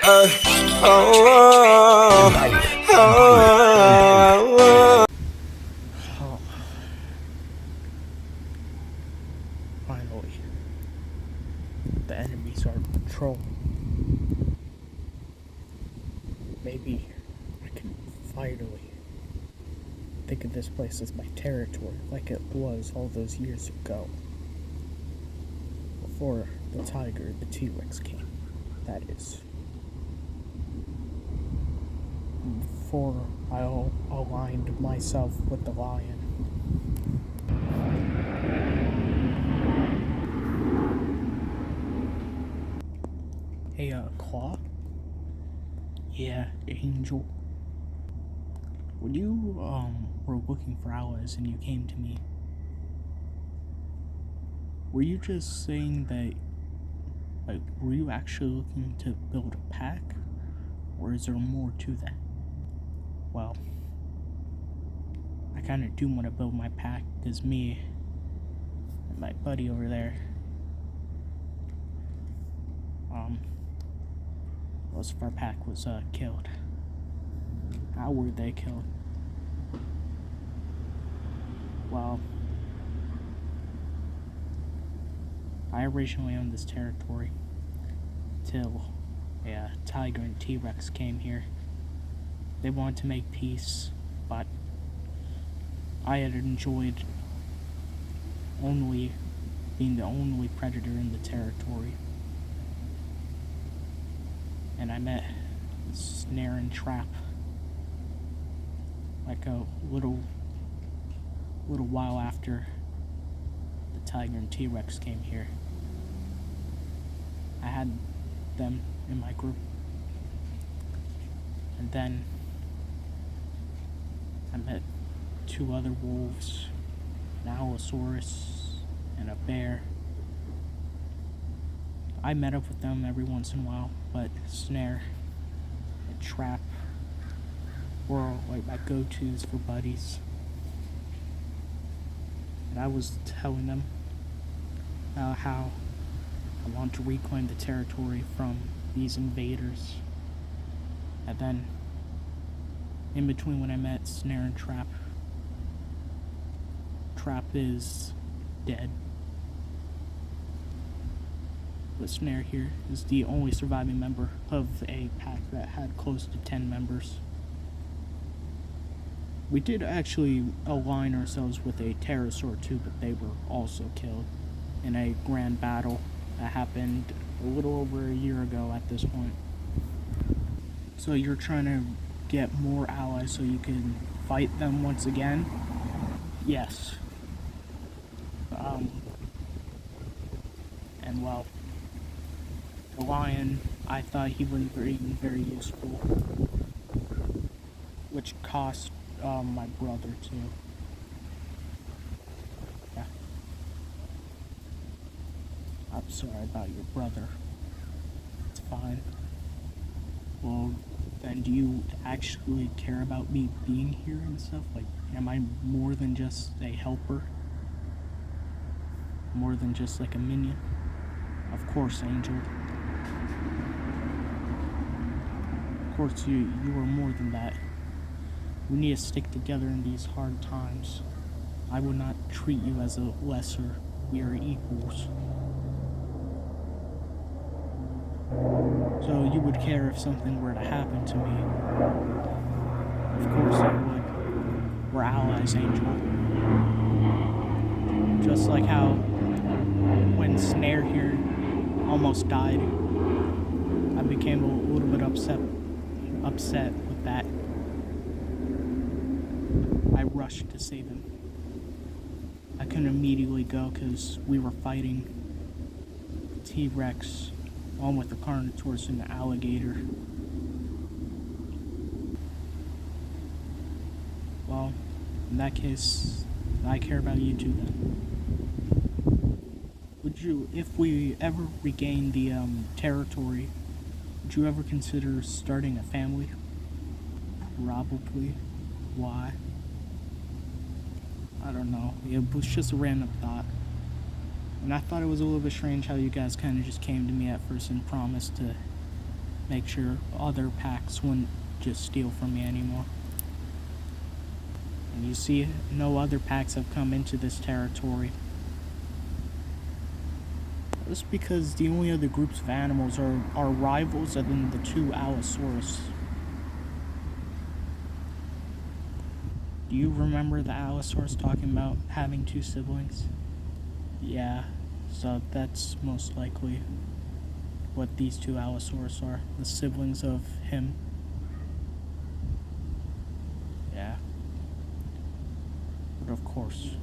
Finally, the enemies are in control. Maybe I can finally think of this place as my territory, like it was all those years ago. Before the tiger, the T-Rex came, that is. Before I aligned myself with the lion. Hey, Claw? Yeah, Angel. When you, were looking for allies and you came to me, were you just saying that, like, were you actually looking to build a pack? Or is there more to that? Well, I kinda do want to build my pack, because me and my buddy over there, most of our pack was, killed. How were they killed? Well, I originally owned this territory till a tiger and T-Rex came here. They wanted to make peace, but I had enjoyed only being the only predator in the territory. And I met Snare and Trap like a little while after the tiger and T-Rex came here. I had them in my group. And then I met two other wolves, an Allosaurus and a bear. I met up with them every once in a while, but Snare and Trap were like my go-tos for buddies. And I was telling them how I want to reclaim the territory from these invaders. And then, in between when I met Snare and Trap, Trap is dead. But Snare here is the only surviving member of a pack that had close to 10 members. We did actually align ourselves with a pterosaur too, but they were also killed in a grand battle that happened a little over a year ago at this point. So you're trying to get more allies so you can fight them once again? Yes. And well, the lion, I thought he would be very useful, which cost my brother too. Yeah. I'm sorry about your brother. It's fine. Well, then do you actually care about me being here and stuff? Like, am I more than just a helper? More than just like a minion? Of course, Angel. Of course, you are more than that. We need to stick together in these hard times. I would not treat you as a lesser. We are equals. So you would care if something were to happen to me? Of course I would. We're allies, Angel. Just like how when Snare here almost died, I became a little bit upset with that. I rushed to save him. I couldn't immediately go because we were fighting T-Rex along with the Carnotaurus and the alligator. Well, in that case, I care about you too then. Would you, if we ever regain the territory, would you ever consider starting a family? Probably. Why? I don't know. It was just a random thought. And I thought it was a little bit strange how you guys kind of just came to me at first and promised to make sure other packs wouldn't just steal from me anymore. And you see, no other packs have come into this territory. That's because the only other groups of animals are rivals other than the two Allosaurus. Do you remember the Allosaurus talking about having two siblings? Yeah, so that's most likely what these two Allosaurus are. The siblings of him. Yeah. But of course,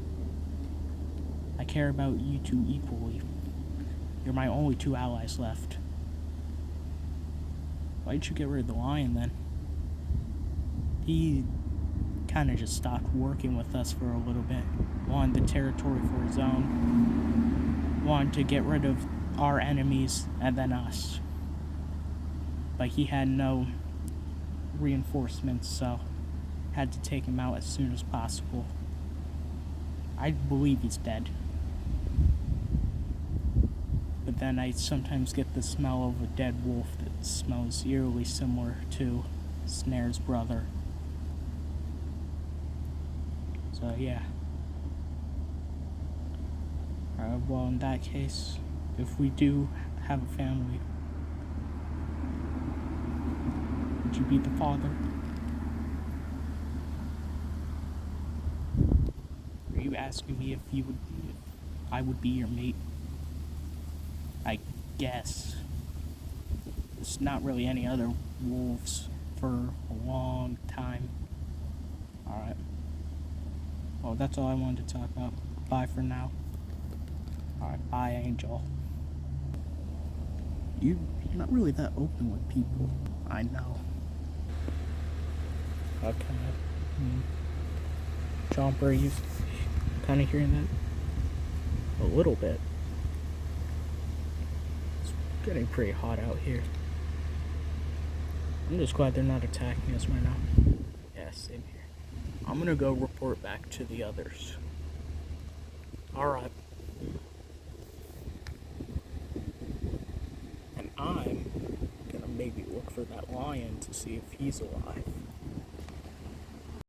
I care about you two equally. You're my only two allies left. Why'd you get rid of the lion then? He kind of just stopped working with us for a little bit. Wanted the territory for his own. Wanted to get rid of our enemies and then us. But he had no reinforcements, so had to take him out as soon as possible. I believe he's dead. But then I sometimes get the smell of a dead wolf that smells eerily similar to Snare's brother. So yeah. Well, in that case, if we do have a family, would you be the father? Are you asking me if I would be your mate? I guess. There's not really any other wolves for a long time. Alright. Well, that's all I wanted to talk about. Bye for now. Alright, bye, Angel. You're not really that open with people. I know. Okay. Jumper, you kind of hearing that? A little bit. It's getting pretty hot out here. I'm just glad they're not attacking us right now. Yeah, same here. I'm gonna go report back to the others. Alright. And I'm gonna maybe look for that lion to see if he's alive.